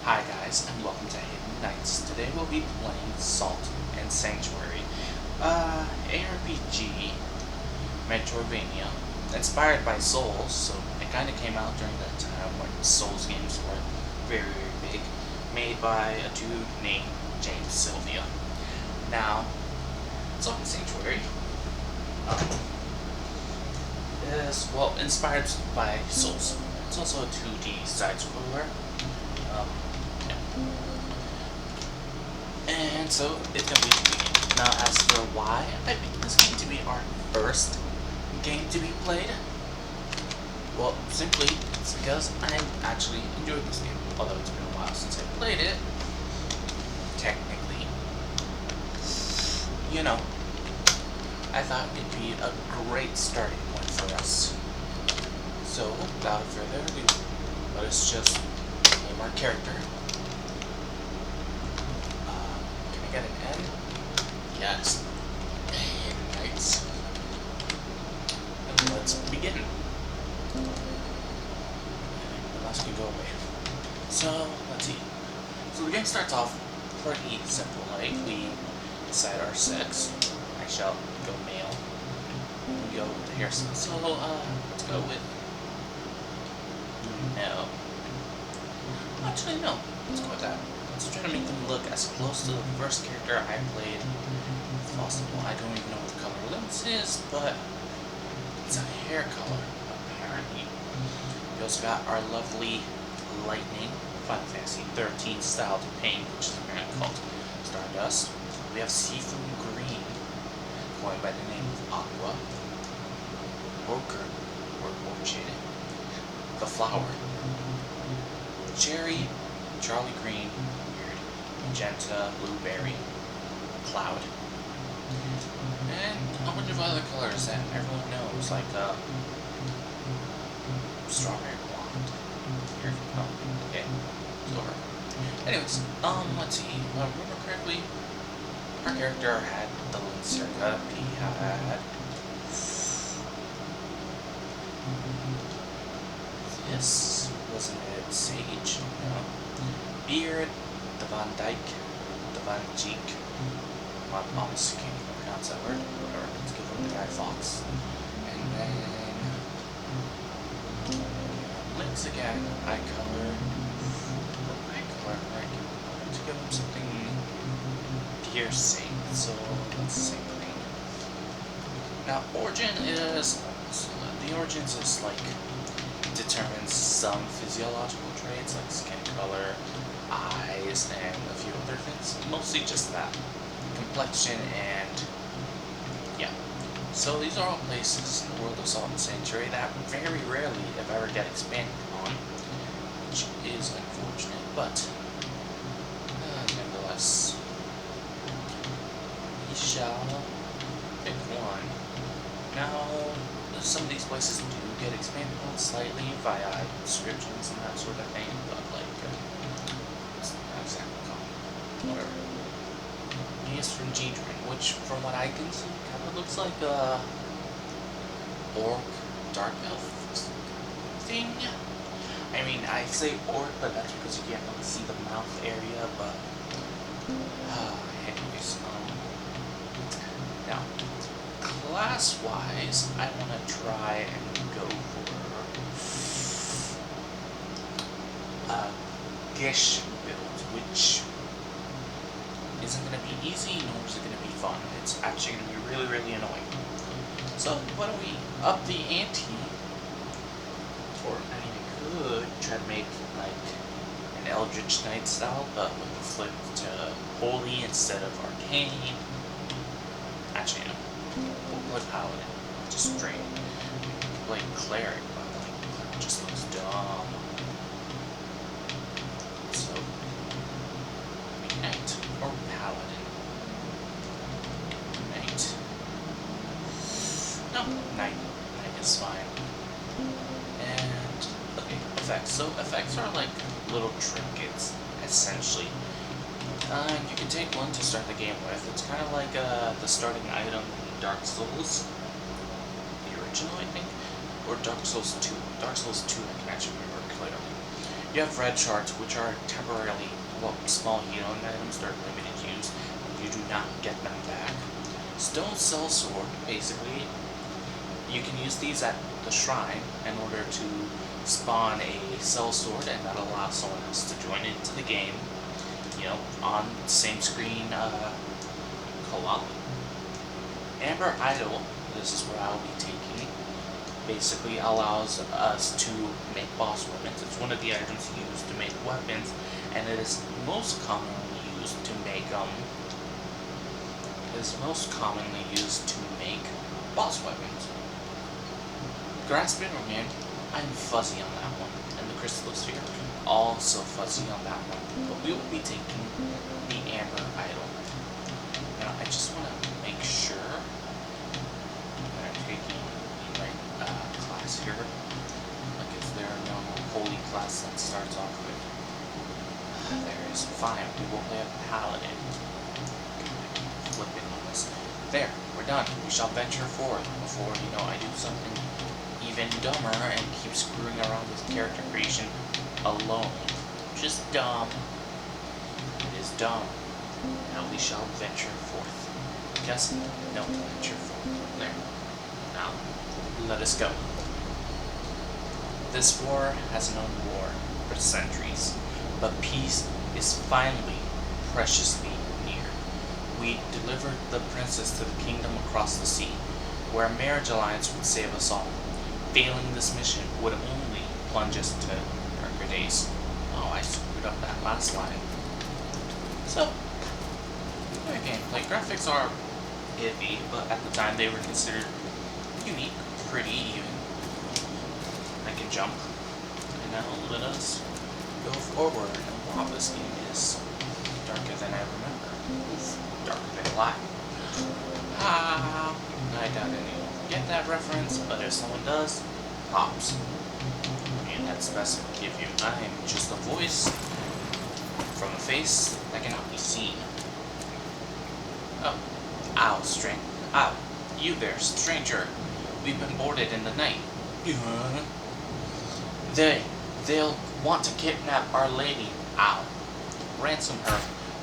Hi guys, and welcome to Hidden Nights. Today we'll be playing Salt and Sanctuary, ARPG Metrovania, inspired by Souls, so it kind of came out during that time when Souls games were very, very big, made by a dude named James Sylvia. Now, Salt and Sanctuary is, well, inspired by Souls. It's also a 2D side-scroller. Um, And so it's gonna be now as for why I picked this game to be our first game to be played. Well, simply it's because I actually enjoyed this game. Although it's been a while since I played it. Technically. I thought it'd be a great starting point for us. So without further ado, let us just name our character. Get an N? Yes. Hidden Nights. And let's begin. Unless you go away. So, let's see. So the game starts off pretty simple. Like, we decide our sex. I shall go male. We go with the hairstyle. So, let's go with... No. Actually, no. Let's go with that. Let's try to make them look as close to the first character I played as possible. I don't even know what the color lens is, but it's a hair color, apparently. We also got our lovely lightning, Final Fantasy 13 style paint, which is apparently called Stardust. We have Seafood Green, going by the name of Aqua, Ochre, or Orchid, the Flower, Cherry, Charlie Green, Magenta, Blueberry, Cloud, and a bunch of other colors that everyone knows, like Strawberry Blonde. Here, okay, Silver. Anyways, let's see. If I remember correctly, our character had the lens haircut. He had this, wasn't it? Sage? No. Beard. The Van Dyke, the Van Cheek. My mom's can't even pronounce that word. Whatever. Let's give him the Guy Fawkes. And then lips again. Eye color. Right? Let's give him something piercing. So that's the same thing. Now the origins is like determines some physiological traits like skin color, eyes, and a few other things. Mostly just that. Complexion and... yeah. So these are all places in the world of Salt and Sanctuary that very rarely, if ever, get expanded on. Which is unfortunate, but... nonetheless... we shall pick one. Now, some of these places do get expanded on slightly via descriptions and that sort of thing, but like... whatever. He is from Gedrin, which, from what I can see, kind of looks like a orc, dark elf thing. I mean, I say orc, but that's because you can't really see the mouth area, but... anyways, now, class-wise, I want to try and go for a Gish build, which isn't going to be easy, nor is it going to be fun. It's actually going to be really, really annoying. So, why don't we up the ante, or I mean, we could try to make, like, an Eldritch Knight style, but with the flip to Holy instead of Arcane. Actually, no. We'll play Paladin, just straight. We can play Cleric, but, like, Cleric just looks dumb. So, Knight or Paladin? Knight. No, Knight. Knight is fine. And, okay, effects. So, effects are like little trinkets, essentially. You can take one to start the game with. It's kind of like the starting item in Dark Souls. The original, I think. Or Dark Souls 2. Dark Souls 2, I can actually remember clearly. You have red shards, which are temporarily, well, small healing items. They're limited use. You do not get them back. Stone Cell Sword, basically, you can use these at the shrine in order to spawn a cell sword, and that allows someone else to join into the game, you know, on the same screen co-op. Amber Idol, this is what I'll be taking, basically allows us to make boss weapons. It's one of the items used to make weapons, and it is most commonly used to make boss weapons. Grasp It or Man, I'm fuzzy on that one, and the Crystal Sphere, also fuzzy on that one. But we will be taking the Amber Idol. Now, I just want to make sure that I'm taking the right class here. Like, is there no holy class that starts off with? There is. Fine, we will play a Paladin. Flipping on this. There, we're done. We shall venture forth before, you know, I do something even dumber and keep screwing around with character creation alone. Just dumb. It is dumb. Now we shall venture forth. Yes? No, venture forth. There. Now, let us go. This war has known war for centuries, but peace is finally preciously near. We delivered the princess to the kingdom across the sea, where a marriage alliance would save us all. Failing this mission would only plunge us to darker days. Oh, I screwed up that last line. So, their gameplay graphics are iffy, but at the time they were considered unique, pretty even. I can jump. And now let us go forward. And wow, this game is darker than I remember. Oof, darker than black. I doubt anyone will get that reference, but if someone does, pops. And that's the best I can give you. I am just a voice from a face that cannot be seen. Oh. Ow, Ow. You there, stranger. We've been boarded in the night. They'll want to kidnap Our Lady. Ow. Ransom her.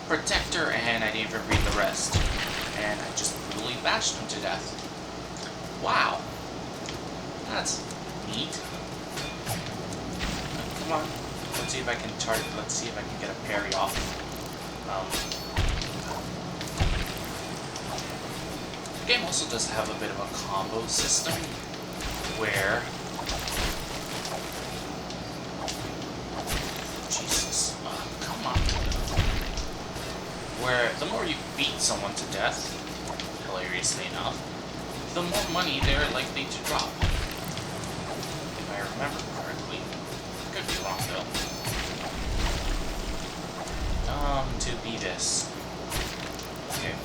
Protect her, and I didn't even read the rest. And I just brutally bashed him to death. Wow. That's neat. Come on. Let's see if I can let's see if I can get a parry off. The game also does have a bit of a combo system where Jesus, come on. Where the more you beat someone to death, hilariously enough, the more money they're likely to drop. If I remember correctly. Could be wrong though. To be this. Okay.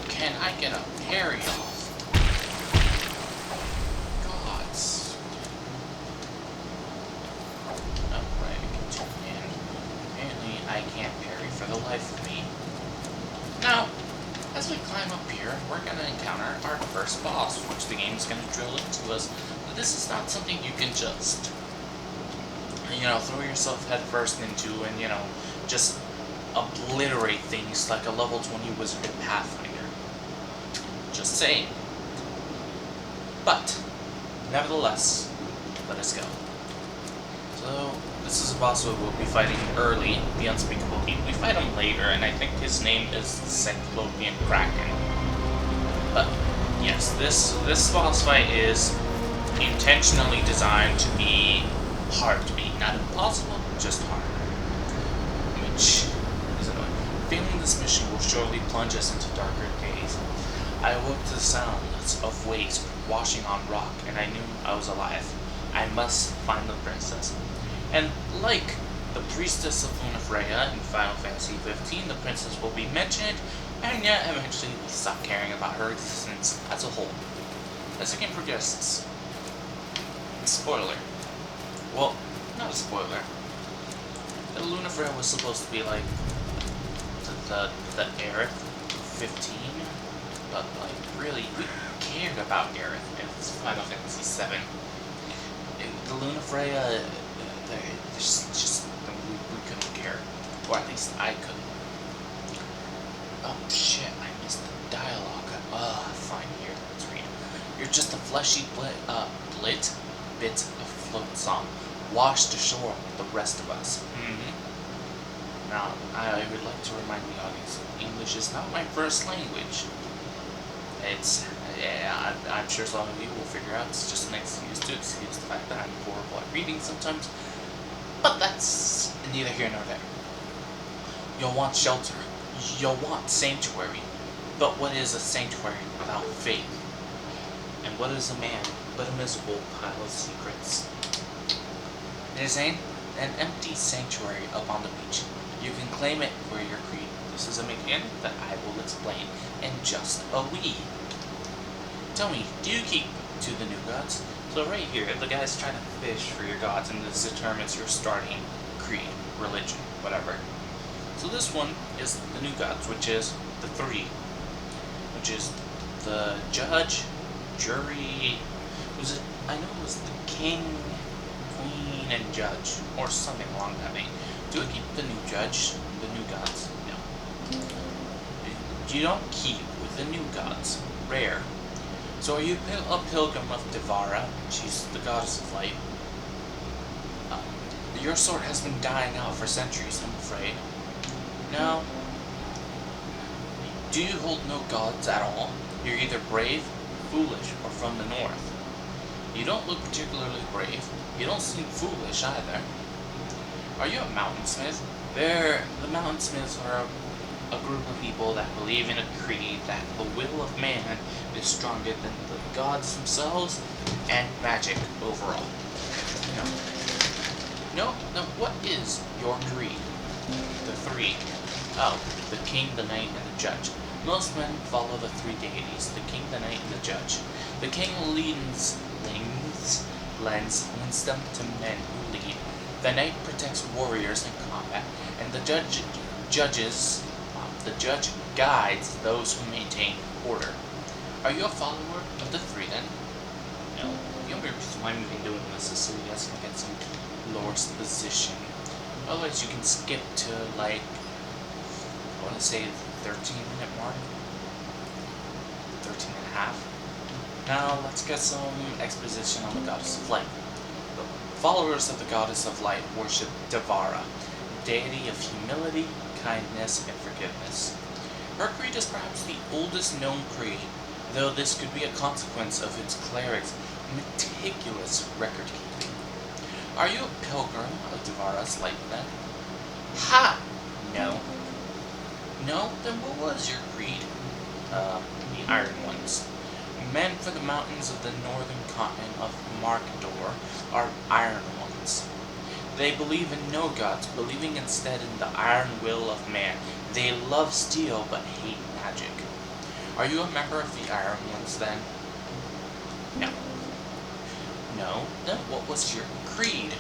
Can I get a parry off? Gods. Alright, continue. Apparently I can't parry for the life of me. Now, as we climb up here, we're going to encounter our first boss, which the game's going to drill into us. But this is not something you can just, you know, throw yourself headfirst into and, you know, just obliterate things like a level 20 wizard in Pathfinder. Just saying. But, nevertheless, let us go. So, this is a boss we will be fighting early, the Unspeakable Deep. We fight him later, and I think his name is Cyclopean Kraken. But, yes, this boss fight is intentionally designed to be hard to beat. Not impossible, just hard. Which is annoying. Failing this mission will surely plunge us into darker days. I awoke to the sounds of waves washing on rock, and I knew I was alive. I must find the princess. And like the priestess of Lunafreya in Final Fantasy XV, the princess will be mentioned, and yet eventually we stop caring about her existence as a whole. As the game progresses. Spoiler. Well, not a spoiler. The Lunafreya was supposed to be like the Aerith 15, but like really we cared about Aerith in Final Fantasy VII. the Luna Freya, just we couldn't care, or at least I couldn't. Oh shit! I missed the dialogue. Fine here. Let's read. You're just a fleshy bit of float song, washed ashore with the rest of us. Now, I would like to remind the audience, English is not my first language. I'm sure some of you will figure out it's just an excuse to excuse the fact that I'm horrible at reading sometimes, but that's neither here nor there. You'll want shelter, you'll want sanctuary, but what is a sanctuary without faith? And what is a man but a miserable pile of secrets? It is an empty sanctuary up on the beach. You can claim it for your creed. This is a mechanic that I will explain in just a wee. Tell me, do you keep to the new gods? So right here, the guy's trying to fish for your gods, and this determines your starting creed, religion, whatever. So this one is the new gods, which is the three, which is the judge, jury. I know it was the king, queen, and judge, or something along that vein. Do I keep the new judge, the new gods? No. You don't keep with the new gods. Rare. So are you a pilgrim of Devara? She's the goddess of light. Your sort has been dying out for centuries, I'm afraid. No. Do you hold no gods at all? You're either brave, foolish, or from the north. You don't look particularly brave. You don't seem foolish either. Are you a mountainsmith? The mountainsmiths are a group of people that believe in a creed that the will of man is stronger than the gods themselves and magic overall. No, what is your creed? The three. Oh, the king, the knight, and the judge. Most men follow the three deities, the king, the knight, and the judge. The king lends wisdom to men who lead. The knight protects warriors in combat, and the judge guides those who maintain order. Are you a follower of the three then? No. The only reason why I'm even doing this is so you guys can get some lore exposition. Otherwise you can skip to like, I want to say 13-minute mark? 13 and a half. Now let's get some exposition on the goddess of light. The followers of the goddess of light worship Devara, deity of humility, kindness, and forgiveness. Her creed is perhaps the oldest known creed, though this could be a consequence of its clerics' meticulous record-keeping. Are you a pilgrim of Devara's light then? Ha! No. No? Then what was your creed? The Iron Ones. Men for the mountains of the northern continent of Markdor are Iron Ones. They believe in no gods, believing instead in the iron will of man. They love steel but hate magic. Are you a member of the Iron Ones then? No. No? Then what was your creed?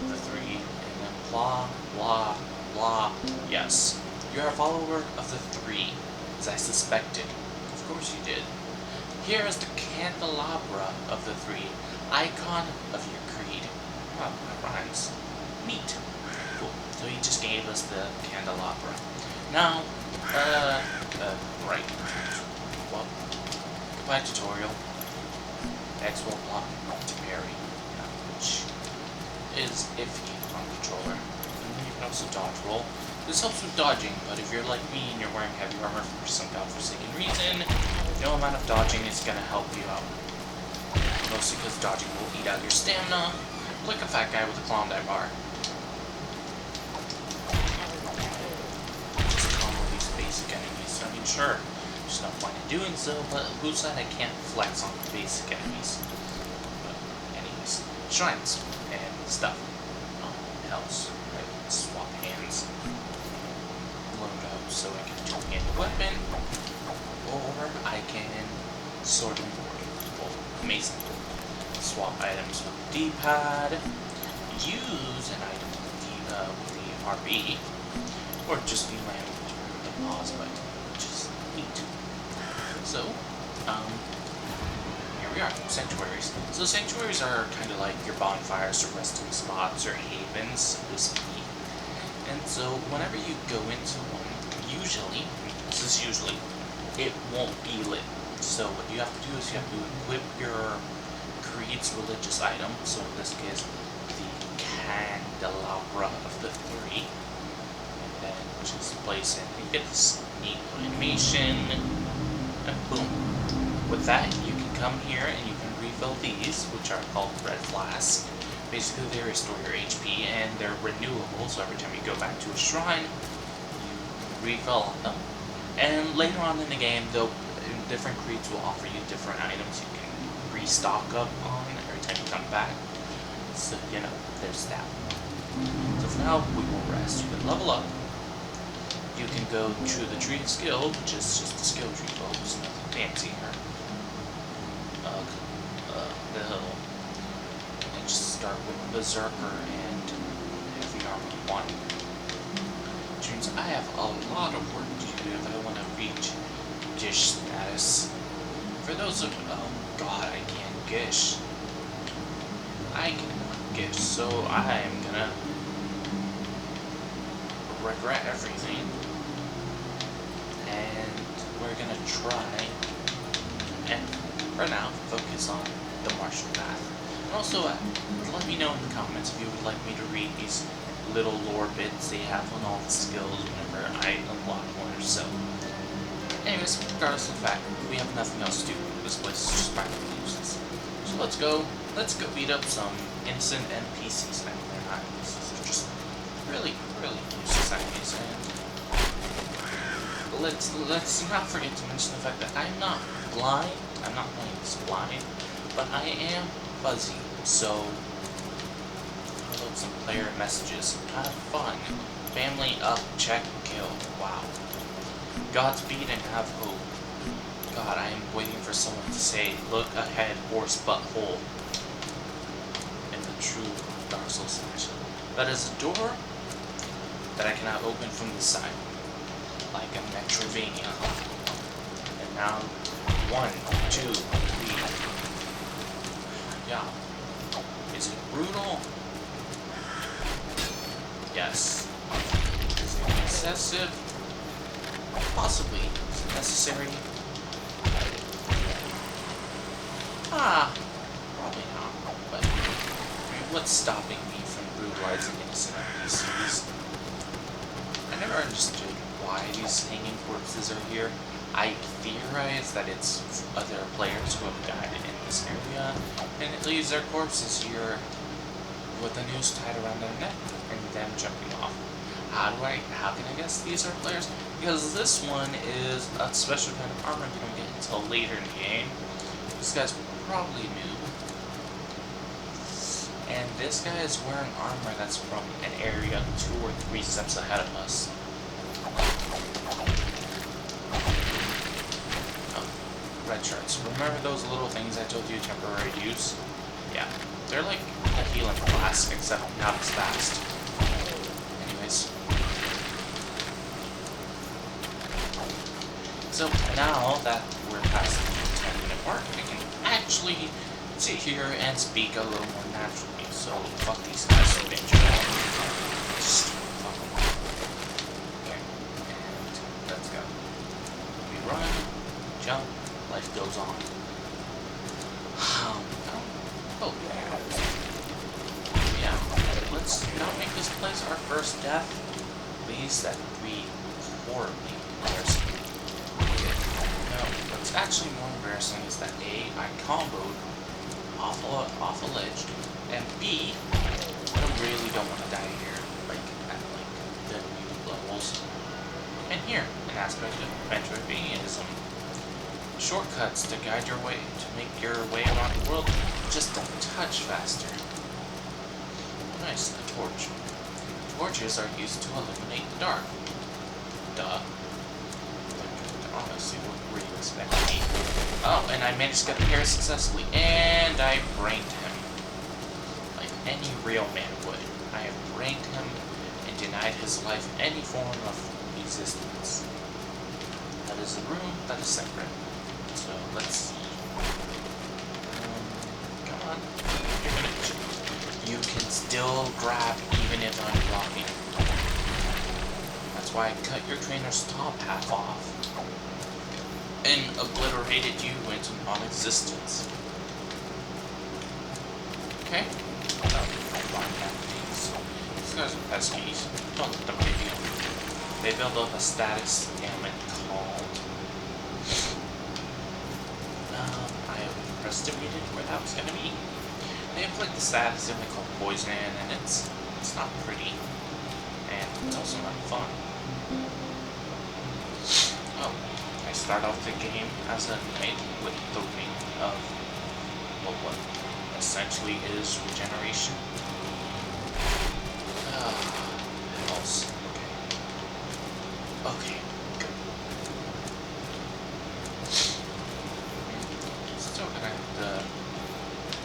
The three, and then blah, blah, blah. Yes. You're a follower of the three, as I suspected. Of course you did. Here is the candelabra of the three, icon of your creed. Oh, that rhymes. Neat. Cool. So he just gave us the candelabra. Now, right. Well, goodbye tutorial. X will block to parry, which is iffy on controller. And you can also dodge roll. This helps with dodging, but if you're like me and you're wearing heavy armor for some godforsaken reason, no amount of dodging is going to help you out. Mostly because dodging will eat out your stamina, like a fat guy with a Klondike bar. Just combo these basic enemies. I mean, sure, there's no point in doing so, but who said I can't flex on the basic enemies? But anyways, shrines and stuff. Oh, else, right? Swap hands. Load up so I can two-hand weapon, or I can sword and board. Well, amazing. Swap items with the D-pad, use an item with the RB, or just land with the pause button, which is neat. So, here we are, sanctuaries. So sanctuaries are kind of like your bonfires or resting spots or havens, so to speak. And so whenever you go into one, usually, this is usually, it won't be lit. So what you have to do is you have to equip your creed's religious item, so in this case, the candelabra of the three, and then just place it. You get this neat animation, and boom. With that, you can come here and you can refill these, which are called red flasks. Basically, they restore your HP, and they're renewable, so every time you go back to a shrine, you refill on them. And later on in the game, different creeds will offer you different items you can restock up on every time you come back. So, you know, there's that. So for now, we will rest. You can level up. You can go to the tree of skill, which is just a skill tree, folks. Nothing fancy here. The hill. And just start with Berserker and Heavy Armor 1. Which means I have a lot of work to do if I want to reach Gish status. For those of oh god, I can't Gish. I cannot Gish, so I am gonna regret everything. And we're gonna try and for now focus on the martial path. And also let me know in the comments if you would like me to read these little lore bits they have on all the skills whenever I unlock one or so. Anyways, regardless of the fact, we have nothing else to do. This place is just practically useless. So let's go beat up some innocent NPCs. I mean, they're not useless, they're just really, really useless enemies. And let's not forget to mention the fact that I'm not blind. I'm not playing this blind, but I am fuzzy. So upload some player messages. Have fun. Family up, check, kill. Wow. Godspeed and have hope. God, I am waiting for someone to say, look ahead, horse butthole. In the true Dark Souls fashion. That is a door that I cannot open from the side. Like a Metrovania. And now, 1, 2, 3. Yeah. Is it brutal? Yes. Is it excessive? Possibly. Is it necessary? Probably not. But, I mean, what's stopping me from brutalizing innocent NPCs? I never understood why these hanging corpses are here. I theorize that it's other players who have died in this area, and it leaves their corpses here with a noose tied around their neck and them jumping off. How can I guess these are players? Because this one is a special kind of armor you don't get until later in the game. This guy's probably new. And this guy is wearing armor that's from an area 2 or 3 steps ahead of us. Oh, red shirts. Remember those little things I told you temporary use? Yeah, they're like a healing flask, except not as fast. Anyways. So now that we're past the 10-minute mark, I can actually sit here and speak a little more naturally. So fuck these guys eventually. Just fuck them. Okay, and let's go. We run, jump, life goes on. Oh, yeah. Let's not make this place our first death. Please, that would be horribly embarrassing. No, what's actually more embarrassing is that A, I comboed off a ledge, and B, I really don't want to die here, like, at, like, the new levels. And here, an aspect of Metrovania is some shortcuts to guide your way, to make your way around the world just a touch faster. Nice, a torch. Torches are used to illuminate the dark. Duh. Honestly, what were you expecting? Oh, and I managed to get the hair successfully, and I brained him. Like any real man would. I have brained him and denied his life any form of existence. That is a room that is separate. So, let's see. on. You can still grab even if unblocking. That's why I cut your trainer's top half off and obliterated you into non-existence. Okay? These guys are peskies. Don't let them get you. They build up a status ailment called... I overestimated where that was going to be. They inflict the status ailment called poison, and it's not pretty. And it's also not fun. Oh, I start off the game as a knight with the ring of, well, what essentially is regeneration. Else. Okay, good. Still gonna have to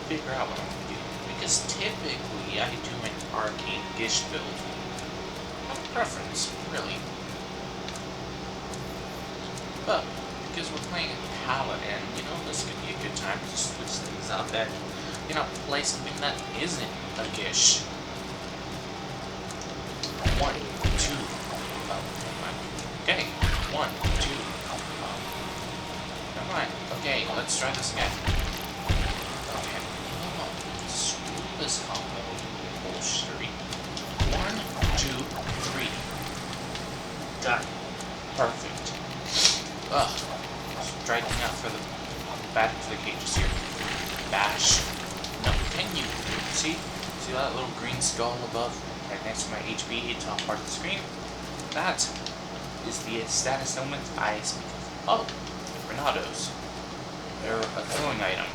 figure out what I'm gonna do, because typically I do an arcane gish build. Not a preference, really. But because we're playing a paladin, you know, this could be a good time to switch things up and, you know, play something that isn't a gish. 1, 2. Okay. 1, 2. Never mind. Okay, let's try this again. Okay. Screw this combo. Bullshit. 1, 2, 3. Done. Perfect. Ugh. Striking out for the back to the cages here. Bash. No, can you see? See that little green skull above? Right next to my HP, top part of the screen? That is the status element I speak of. Oh, Renatos. They're a throwing item.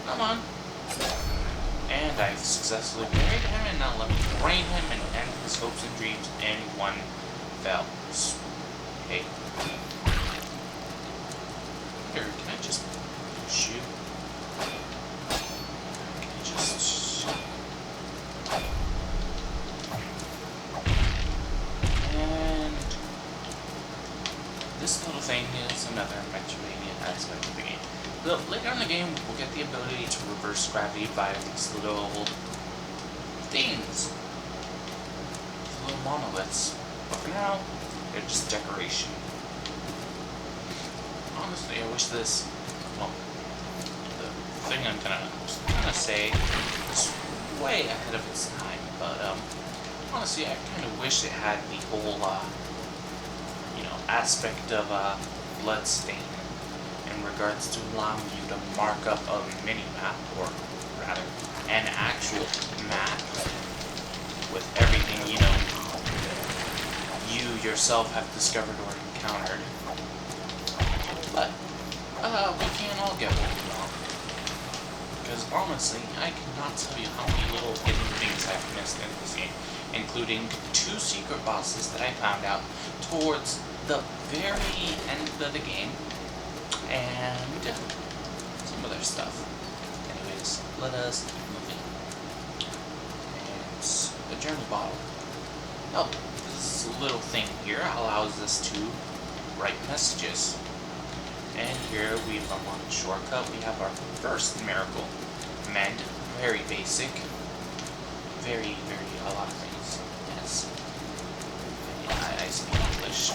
Come on. And I've successfully buried him, and now let me drain him and end his hopes and dreams in one fell swoop. Okay. Here, can I just shoot? Can I just shoot? And this little thing is another Metrovania aspect of the game. So later in the game, we'll get the ability to reverse gravity via these little things. These little monoliths. But for now, they're just decoration. Honestly, I wish this, well, the thing I'm gonna say is way ahead of its time, but, honestly, I kind of wish it had the whole, you know, aspect of, bloodstain in regards to allowing you to mark up a mini-map, or rather, an actual map with everything, you know, you yourself have discovered or encountered. But, we can't all get what we want. Because honestly, I cannot tell you how many little hidden things I've missed in this game, including 2 secret bosses that I found out towards the very end of the game, and some other stuff. Anyways, let us move in. And it's a journal bottle. Oh, this little thing here allows us to write messages. And here we've unlocked a shortcut. We have our first miracle. Mend. Very basic. Very, a lot of things. Yes. I speak English.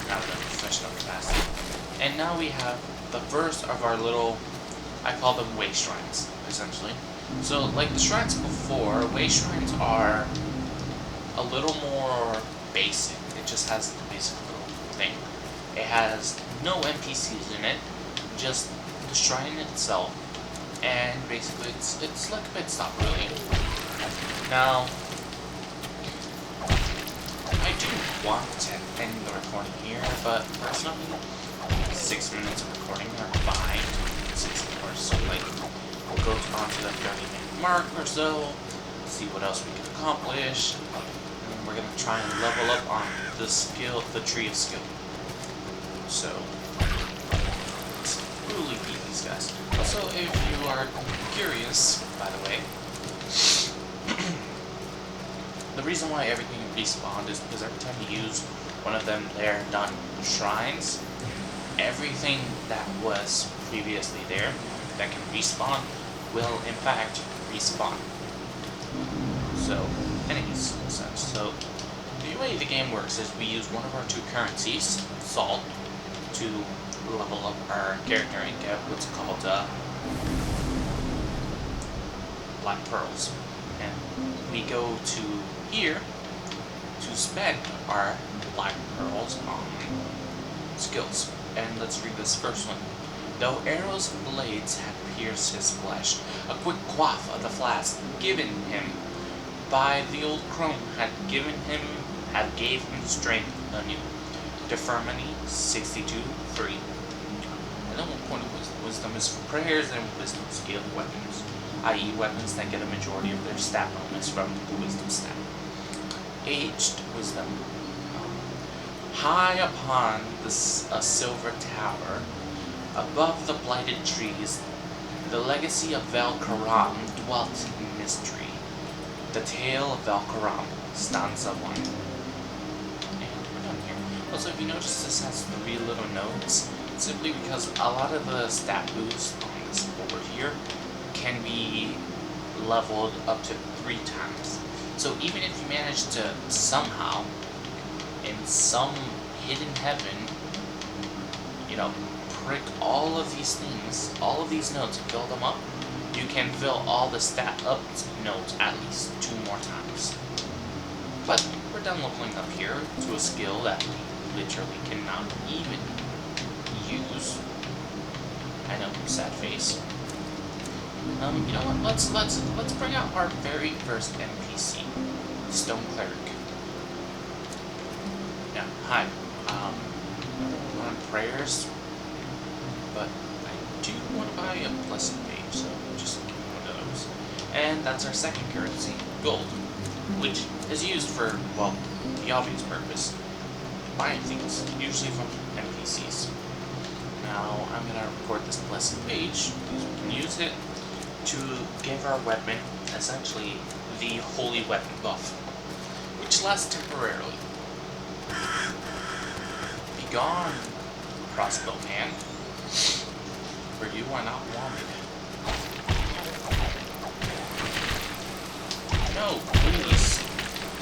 Not in a professional capacity. And now we have the first of our little, I call them way shrines, essentially. So, like the shrines before, way shrines are a little more basic. It just has the basic little thing. It has no NPCs in it, just the shrine itself, and basically it's like a pit stop, really. Now, I do want to end the recording here, but personally, 6 minutes of recording are fine. 6 hours, so like, we'll go on to the 30-minute mark or so, see what else we can accomplish, and we're gonna try and level up on the tree of skill. So, let's really beat these guys. Also, if you are curious, by the way, the reason why everything respawned is because every time you use one of them there done shrines, everything that was previously there that can respawn will in fact respawn. So, enemies, in a sense. So, the way the game works is we use one of our two currencies, salt, to level up our character and get what's called black pearls. And we go to here to spend our black pearls on skills. And let's read this first one. Though arrows and blades had pierced his flesh, a quick quaff of the flask given him by the old crone gave him strength anew. Defermity 62:3. And then 1 point of wisdom is for prayers and wisdom scaled weapons, i.e. weapons that get a majority of their stat bonus from the wisdom stat. Aged wisdom. High upon a silver tower, above the blighted trees, the legacy of Valkaram dwelt in mystery. The Tale of Valkaram, stanza 1. And we're done here. Also, if you notice, this has 3 little notes, simply because a lot of the stat boosts on this board here can be leveled up to 3 times. So even if you manage to somehow, in some hidden heaven, prick all of these things, all of these notes, and fill them up, you can fill all the stat up notes at least 2 more times. But we're done leveling up here to a skill that we literally cannot even use. I know, sad face. You know what? Let's bring out our very first NPC, Stone Cleric. Yeah, hi. I'm on prayers, but I do want to buy a blessed page, so just give me one of those. And that's our second currency, gold, which is used for, well, the obvious purpose, buying things, usually from NPCs. Now, I'm going to record this blessed page, because we can use it to give our weapon, essentially, the holy weapon buff, which lasts temporarily. Be gone, crossbow man, for you are not wanted. No,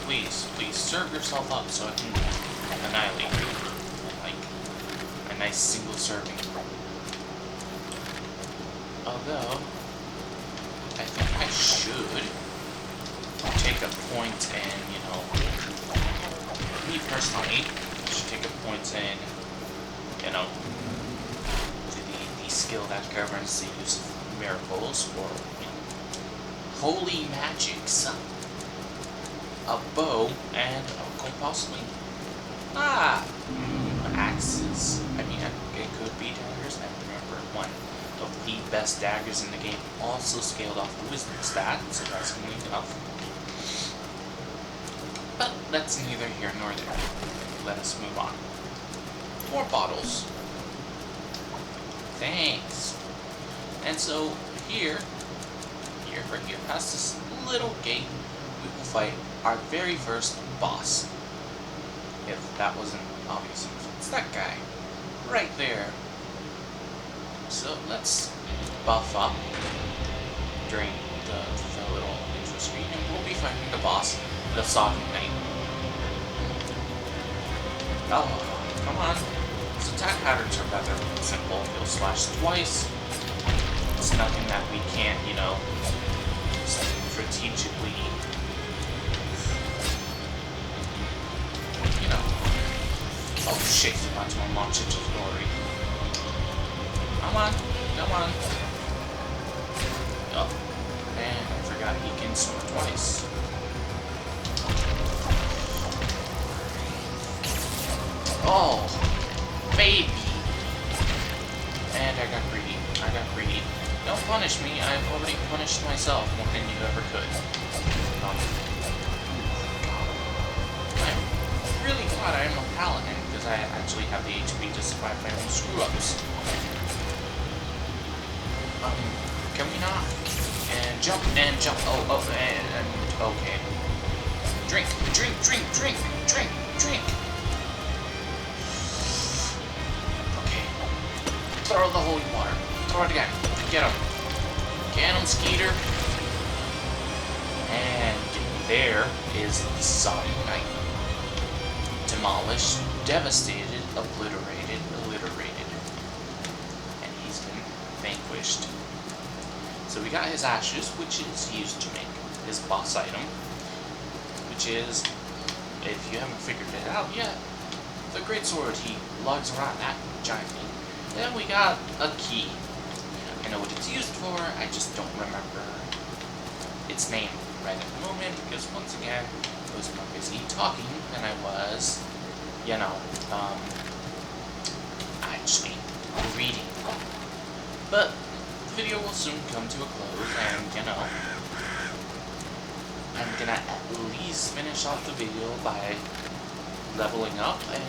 please, serve yourself up so I can annihilate you. Like a nice single serving. Although, I think I should take a point and, me personally, should take a point in, the skill that governs the use of miracles or holy magics, a bow, and possibly axes. I mean, it could be daggers. I remember one of the best daggers in the game also scaled off the wisdom stat, surprisingly enough. But that's neither here nor there. Let us move on. More bottles. Thanks. And so here, past this little gate, we will fight our very first boss. If that wasn't obvious enough. It's that guy. Right there. So let's buff up during the little intro screen, and we'll be fighting the boss, the Sovereign Knight. Oh, come on. His attack patterns are rather simple. He'll slash twice. It's nothing that we can't, strategically, oh shit, about to unlock it to glory. Come on. Oh, and I forgot he can swim twice. Oh, baby. And I got greedy. Don't punish me. I've already punished myself more than you ever could. I'm really glad I am a paladin, because I actually have the HP to survive my own screw-ups. Can we not? And jump, oh, and okay. Drink. Okay. Throw the holy water. Throw it again. Get him. Skater. And there is the Sonic Knight. Demolished, devastated, obliterated, alliterated. And he's been vanquished. So we got his ashes, which is used to make his boss item. Which is, if you haven't figured it out yet, the greatsword he lugs around that giant thing. Then we got a key. I know what it's used for, I just don't remember its name right at the moment, because once again, I was more busy talking than I was, actually reading. But the video will soon come to a close, and, I'm gonna at least finish off the video by leveling up and,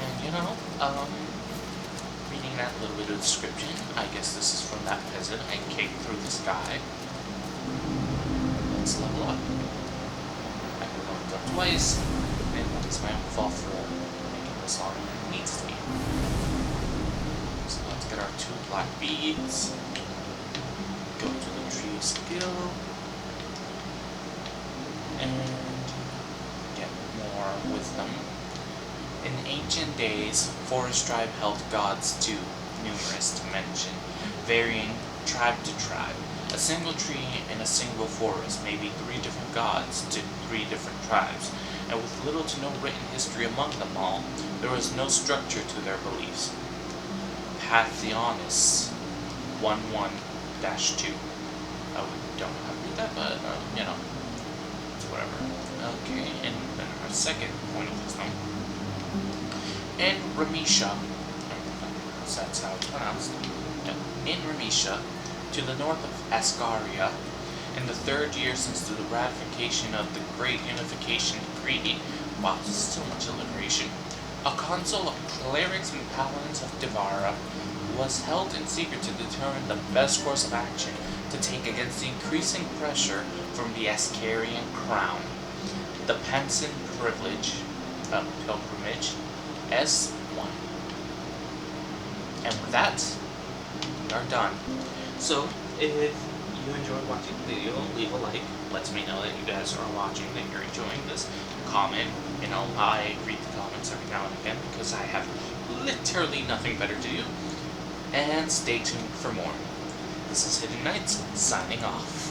reading that little bit of description. I guess this is from that peasant I kicked through the sky. Let's level up. I can level up twice, and it's my own fault for making this longer than it needs to be. So let's get our 2 black beads. Go to the tree of skill. And get more wisdom. In ancient days, forest tribe held gods too numerous to mention, varying tribe to tribe. A single tree in a single forest may be 3 different gods to 3 different tribes, and with little to no written history among them all, there was no structure to their beliefs. Pantheonists 11-2. I don't know how to read that, but, it's whatever. Okay, and then our second point of wisdom. In Remisha, that's how it's pronounced, in Remisha, to the north of Ascaria, in the 3rd year since the ratification of the Great Unification Decree, wow, so much alliteration, a council of clerics and paladins of Devara was held in secret to determine the best course of action to take against the increasing pressure from the Ascarian crown. The Penson pilgrimage, S1. And with that, we are done. So, if you enjoyed watching the video, leave a like. Lets me know that you guys are watching, that you're enjoying this. Comment. I read the comments every now and again because I have literally nothing better to do. And stay tuned for more. This is Hidden Knights, signing off.